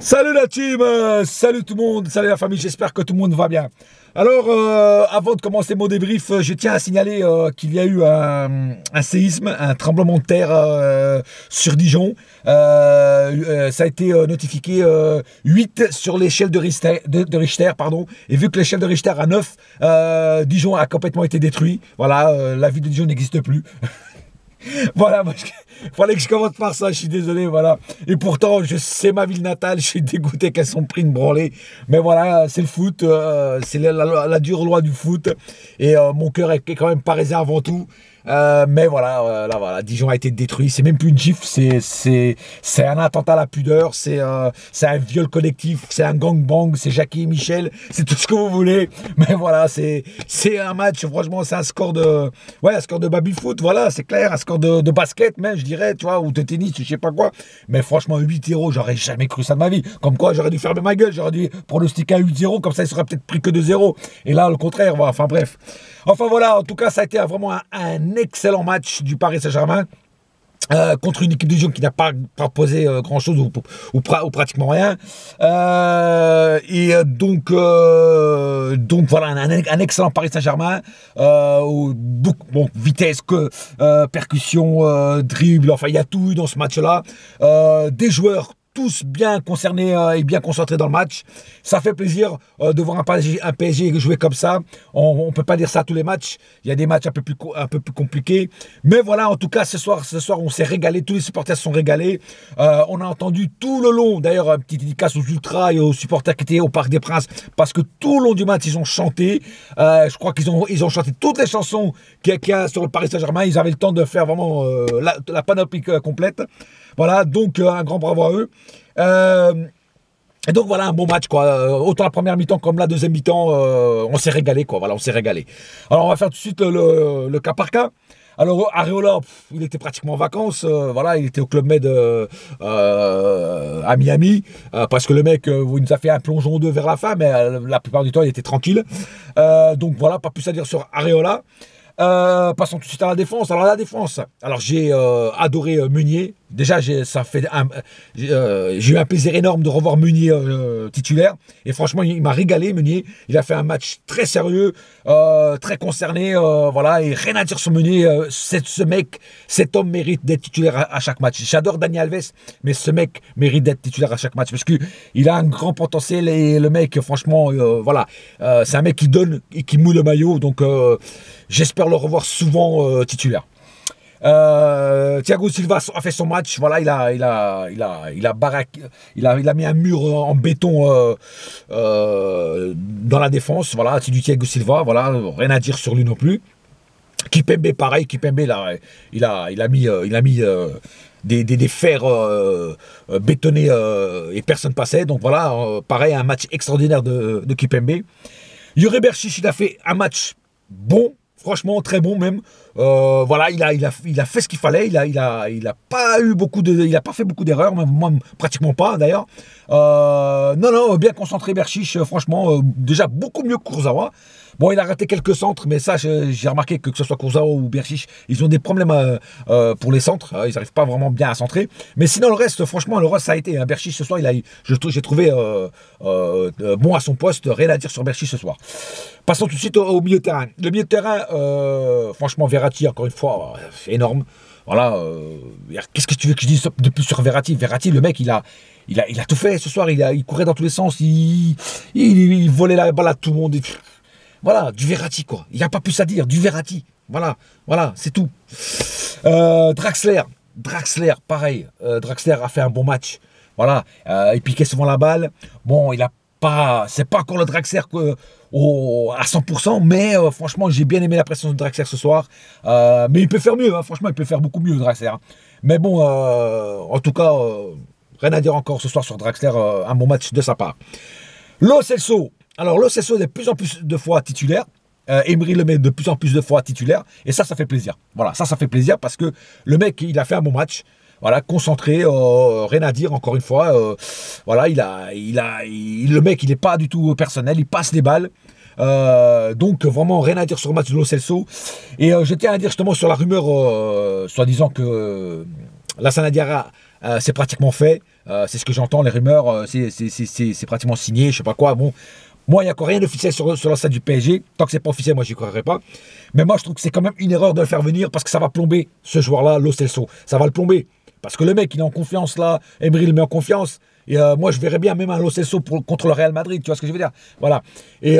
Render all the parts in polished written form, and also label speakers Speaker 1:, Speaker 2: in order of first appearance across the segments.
Speaker 1: Salut la team, salut tout le monde, salut la famille, j'espère que tout le monde va bien. Alors, avant de commencer mon débrief, je tiens à signaler qu'il y a eu un séisme, un tremblement de terre sur Dijon. Ça a été notifié 8 sur l'échelle de Richter, pardon. Et vu que l'échelle de Richter a 9, Dijon a complètement été détruit. Voilà, la ville de Dijon n'existe plus. Voilà, il fallait que je commence par ça, je suis désolé, voilà. Et pourtant, c'est ma ville natale, je suis dégoûté qu'elles sont pris une branlée. Mais voilà, c'est le foot, c'est la dure loi du foot. Et mon cœur est quand même parisien avant tout. Mais voilà, là, voilà, Dijon a été détruit. C'est même plus une gifle, c'est un attentat à la pudeur, c'est un viol collectif, c'est un gangbang, c'est Jackie et Michel, c'est tout ce que vous voulez. Mais voilà, c'est un match, franchement, c'est un score de baby-foot, voilà, c'est clair, un score de basket, même, je dirais, tu vois, ou de tennis, je sais pas quoi. Mais franchement, 8-0, j'aurais jamais cru ça de ma vie. Comme quoi, j'aurais dû fermer ma gueule, j'aurais dû pronostiquer à 8-0, comme ça, il serait peut-être pris que 2-0. Et là, le contraire, voilà, enfin bref. Enfin voilà, en tout cas, ça a été vraiment un excellent match du Paris Saint-Germain contre une équipe de Dijon qui n'a pas proposé grand-chose ou pratiquement rien. Donc voilà, un excellent Paris Saint-Germain. Bon, vitesse, percussion, dribble, enfin il y a tout eu dans ce match-là. Des joueurs tous bien concernés et bien concentrés dans le match. Ça fait plaisir de voir un PSG jouer comme ça. On ne peut pas dire ça à tous les matchs. Il y a des matchs un peu plus compliqués. Mais voilà, en tout cas, ce soir on s'est régalé. Tous les supporters se sont régalés. On a entendu tout le long, d'ailleurs, un petit dédicace aux ultras et aux supporters qui étaient au Parc des Princes, parce que tout le long du match, ils ont chanté. Je crois qu'ils ont chanté toutes les chansons qu'il y a sur le Paris Saint-Germain. Ils avaient le temps de faire vraiment la panoplie complète. Voilà, donc un grand bravo à eux. Et donc voilà, un bon match, quoi. Autant la première mi-temps comme la deuxième mi-temps, on s'est régalé, quoi. Voilà, on s'est régalé. Alors on va faire tout de suite le cas par cas. Alors Areola, il était pratiquement en vacances, voilà, il était au Club Med à Miami, parce que le mec, il nous a fait un plongeon 2 vers la fin, mais la plupart du temps il était tranquille. Donc voilà, pas plus à dire sur Areola. Passons tout de suite à la défense. Alors la défense, alors j'ai adoré Meunier. Déjà j'ai eu un plaisir énorme de revoir Meunier titulaire. Et franchement il m'a régalé, Meunier. Il a fait un match très sérieux, très concerné, voilà, et rien à dire sur Meunier. Cet homme mérite d'être titulaire à chaque match. J'adore Dani Alves, mais ce mec mérite d'être titulaire à chaque match parce qu'il a un grand potentiel et le mec, franchement, voilà, c'est un mec qui donne et qui mouille le maillot. Donc j'espère le revoir souvent titulaire. Thiago Silva a fait son match. Voilà, il a mis un mur en béton dans la défense. Voilà, c'est du Thiago Silva. Voilà, rien à dire sur lui non plus. Kimpembe, pareil. Kimpembe, il a mis des fers bétonnés et personne passait. Donc voilà, pareil, un match extraordinaire de Kimpembe. Yuri Berchiche, il a fait un match bon. Franchement, très bon même. Voilà, il a fait ce qu'il fallait. Il a pas fait beaucoup d'erreurs, moi pratiquement pas d'ailleurs. Non, bien concentré Berchiche. Franchement, déjà beaucoup mieux que Kurzawa. Bon, il a raté quelques centres, mais ça, j'ai remarqué que ce soit Kurzawa ou Berchiche, ils ont des problèmes pour les centres. Ils n'arrivent pas vraiment bien à centrer. Mais sinon, le reste, franchement, ça a été. Berchiche, ce soir, j'ai trouvé bon à son poste. Rien à dire sur Berchiche ce soir. Passons tout de suite au milieu de terrain. Le milieu de terrain, franchement, Verratti, encore une fois, énorme. Voilà. Qu'est-ce que tu veux que je dise de plus sur Verratti? Verratti, le mec, il a tout fait ce soir. Il courait dans tous les sens. Il volait la balle à tout le monde. Voilà, du Verratti, quoi. Il n'y a pas plus à dire, du Verratti. Voilà, c'est tout. Draxler, pareil. Draxler a fait un bon match. Voilà, il piquait souvent la balle. Bon, c'est pas encore le Draxler à 100%, mais franchement, j'ai bien aimé la pression de Draxler ce soir. Mais il peut faire mieux, hein. Franchement, il peut faire beaucoup mieux, Draxler. Hein. Mais bon, en tout cas, rien à dire encore ce soir sur Draxler. Un bon match de sa part. Lo Celso. Alors, Lo Celso est de plus en plus de fois titulaire. Emery le met de plus en plus de fois titulaire. Et ça fait plaisir. Voilà, ça fait plaisir parce que le mec, il a fait un bon match. Voilà, concentré, rien à dire, encore une fois. Voilà, le mec, il n'est pas du tout personnel. Il passe les balles. Donc, vraiment, rien à dire sur le match de Lo Celso. Et je tiens à dire justement sur la rumeur, soi-disant que Lassana Diarra c'est pratiquement fait. C'est ce que j'entends, les rumeurs, c'est pratiquement signé, je sais pas quoi. Bon, moi, il n'y a encore rien d'officiel sur la salle du PSG. Tant que c'est pas officiel, moi, j'y croirais pas. Mais moi, je trouve que c'est quand même une erreur de le faire venir parce que ça va plomber ce joueur-là, Lo Celso. Ça va le plomber. Parce que le mec, il est en confiance là. Emery le met en confiance. Et moi, je verrais bien même un Lo Celso contre le Real Madrid. Tu vois ce que je veux dire? Voilà. Et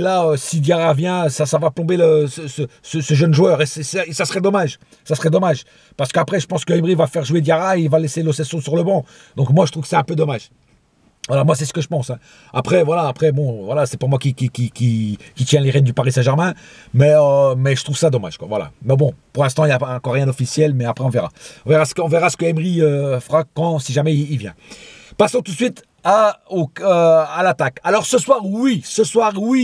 Speaker 1: là, si Diarra vient, ça va plomber ce jeune joueur. Et ça serait dommage. Ça serait dommage. Parce qu'après, je pense que Emery va faire jouer Diarra et il va laisser Lo Celso sur le banc. Donc moi, je trouve que c'est un peu dommage. Voilà, moi c'est ce que je pense. Hein. Après, bon, voilà, c'est pas moi qui tient les rênes du Paris Saint-Germain, mais je trouve ça dommage, quoi. Voilà. Mais bon, pour l'instant, il n'y a pas encore rien d'officiel, mais après on verra. On verra ce que Emery fera si jamais il vient. Passons tout de suite à l'attaque. Alors ce soir, oui,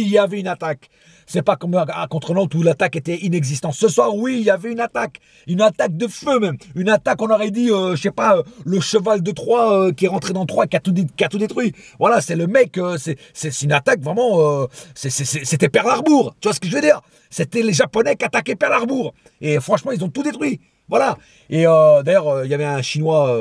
Speaker 1: il y avait une attaque. C'est pas comme contre Nantes où l'attaque était inexistante. Ce soir, oui, il y avait une attaque de feu même. Une attaque, on aurait dit, je sais pas, le cheval de Troie qui est rentré dans Troie, qui a tout détruit. Voilà, c'est le mec, c'est une attaque vraiment, c'était Pearl Harbor. Tu vois ce que je veux dire? C'était les Japonais qui attaquaient Pearl Harbor. Et franchement, ils ont tout détruit. Voilà. Et d'ailleurs, il y avait un Chinois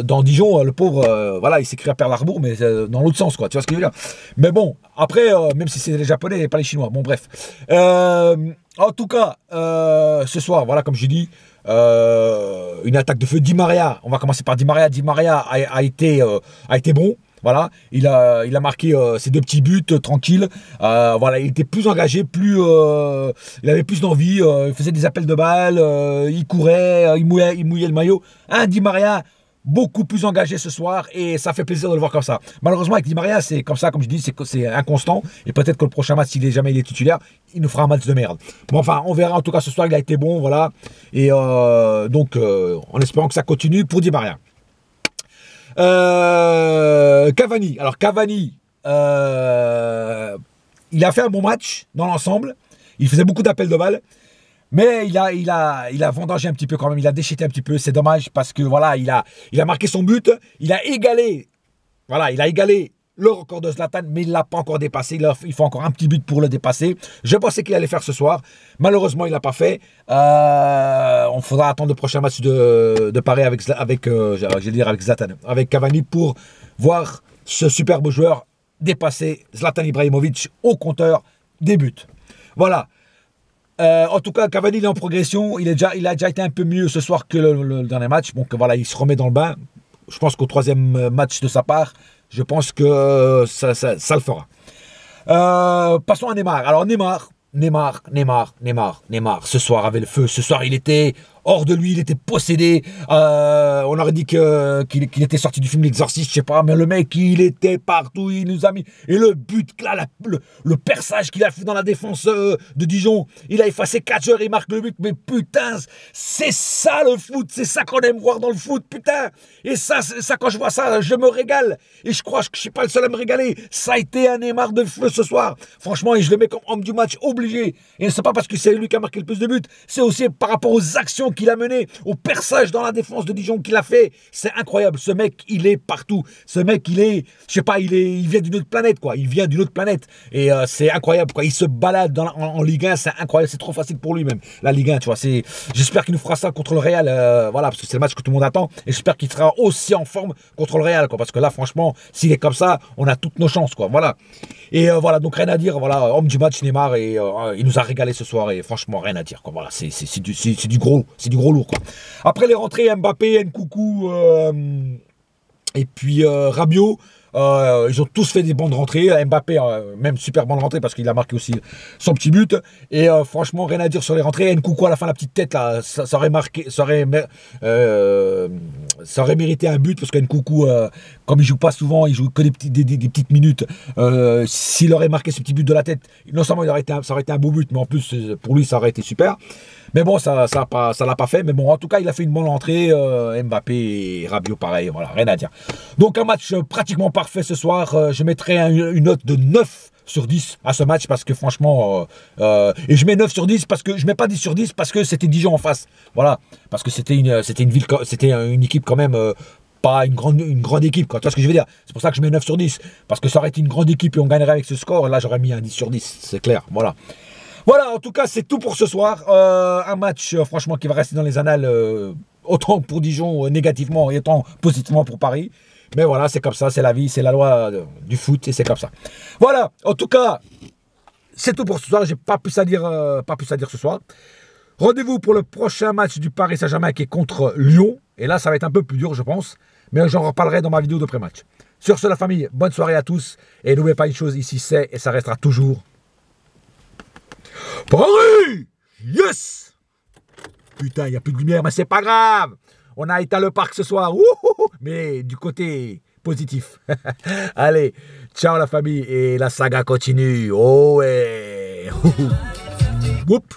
Speaker 1: dans Dijon, le pauvre, voilà, il s'écrit à Pearl Harbor, mais dans l'autre sens, quoi. Tu vois ce que je veux dire? Mais bon, après, même si c'est les Japonais et pas les Chinois. Bon, bref. En tout cas, ce soir, voilà, comme je dis, une attaque de feu. Di Maria, on va commencer par Di Maria. Di Maria a été bon. Voilà, il a marqué ses 2 petits buts tranquilles. Voilà, il était plus engagé, il avait plus d'envie. Il faisait des appels de balles, il courait, il mouillait le maillot. Di Maria, beaucoup plus engagé ce soir et ça fait plaisir de le voir comme ça. Malheureusement, avec Di Maria, c'est comme ça, comme je dis, c'est inconstant. Et peut-être que le prochain match, s'il est jamais titulaire, il nous fera un match de merde. Bon, enfin, on verra. En tout cas, ce soir, il a été bon, voilà. Et donc, en espérant que ça continue pour Di Maria. Cavani. Alors Cavani, il a fait un bon match dans l'ensemble. Il faisait beaucoup d'appels de balles. Mais il a vendangé un petit peu quand même. Il a déchété un petit peu. C'est dommage parce que voilà, il a marqué son but. Il a égalé. Voilà, il a égalé le record de Zlatan, mais il ne l'a pas encore dépassé. Il faut encore un petit but pour le dépasser. Je pensais qu'il allait faire ce soir. Malheureusement, il ne l'a pas fait. On faudra attendre le prochain match de Paris avec Zlatan, avec Cavani pour voir ce superbe joueur dépasser Zlatan Ibrahimovic au compteur des buts. Voilà. En tout cas, Cavani il est en progression. Il a déjà été un peu mieux ce soir que le dernier match. Donc voilà, il se remet dans le bain. Je pense qu'au 3e match de sa part, je pense que ça le fera. Passons à Neymar. Alors Neymar. Ce soir avait le feu. Ce soir, il était hors de lui, il était possédé. On aurait dit qu'il était sorti du film L'Exorciste, je sais pas, mais le mec, il était partout, il nous a mis. Et le but, là, le perçage qu'il a fait dans la défense de Dijon, il a effacé 4 joueurs, il marque le but. Mais putain, c'est ça le foot, c'est ça qu'on aime voir dans le foot, putain. Et ça, quand je vois ça, je me régale. Et je crois que je suis pas le seul à me régaler. Ça a été un Neymar de feu ce soir. Franchement, et je le mets comme homme du match obligé. Et c'est pas parce que c'est lui qui a marqué le plus de buts, c'est aussi par rapport aux actions qu'il a mené, au perçage dans la défense de Dijon qu'il a fait. C'est incroyable. Ce mec, il est partout. Ce mec, il est, je sais pas, il vient d'une autre planète, quoi. Il vient d'une autre planète. Et c'est incroyable, quoi. Il se balade en Ligue 1, c'est incroyable. C'est trop facile pour lui, même. La Ligue 1, tu vois. J'espère qu'il nous fera ça contre le Real. Voilà, parce que c'est le match que tout le monde attend. Et j'espère qu'il sera aussi en forme contre le Real, quoi. Parce que là, franchement, s'il est comme ça, on a toutes nos chances, quoi. Voilà. Et voilà, donc rien à dire. Voilà, homme du match, Neymar. Et il nous a régalé ce soir. Et franchement, rien à dire, quoi. Voilà, c'est du gros lourd, quoi. Après les rentrées, Mbappé, Nkoukou et puis Rabiot, ils ont tous fait des bonnes rentrées. Mbappé, même super bonne rentrée parce qu'il a marqué aussi son petit but. Et franchement, rien à dire sur les rentrées. Nkoukou à la fin, la petite tête là, ça aurait mérité un but parce que Nkoukou, comme il joue pas souvent, il joue que des petites minutes. S'il aurait marqué ce petit but de la tête, non seulement ça aurait été un beau but, mais en plus pour lui ça aurait été super. Mais bon, ça l'a pas fait. Mais bon, en tout cas, il a fait une bonne entrée. Mbappé et Rabiot, pareil. Voilà, rien à dire. Donc, un match pratiquement parfait ce soir. Je mettrai une note de 9 sur 10 à ce match parce que franchement... et je mets 9 sur 10 parce que... Je mets pas 10 sur 10 parce que c'était Dijon en face. Voilà. Parce que c'était une équipe quand même... pas une grande équipe, quoi. Tu vois ce que je veux dire? C'est pour ça que je mets 9 sur 10. Parce que ça aurait été une grande équipe et on gagnerait avec ce score. Là, j'aurais mis un 10 sur 10. C'est clair. Voilà. Voilà, en tout cas, c'est tout pour ce soir. Un match, franchement, qui va rester dans les annales autant pour Dijon négativement et autant positivement pour Paris. Mais voilà, c'est comme ça, c'est la vie, c'est la loi du foot et c'est comme ça. Voilà, en tout cas, c'est tout pour ce soir. J'ai pas plus à dire ce soir. Rendez-vous pour le prochain match du Paris Saint-Germain qui est contre Lyon. Et là, ça va être un peu plus dur, je pense. Mais j'en reparlerai dans ma vidéo de pré-match. Sur ce, la famille, bonne soirée à tous. Et n'oubliez pas une chose, ici c'est et ça restera toujours Paris! Yes! Putain, il n'y a plus de lumière, mais c'est pas grave. On a éteint le parc ce soir. Ouhou, mais du côté positif. Allez, ciao la famille. Et la saga continue. Oh ouais. Oup.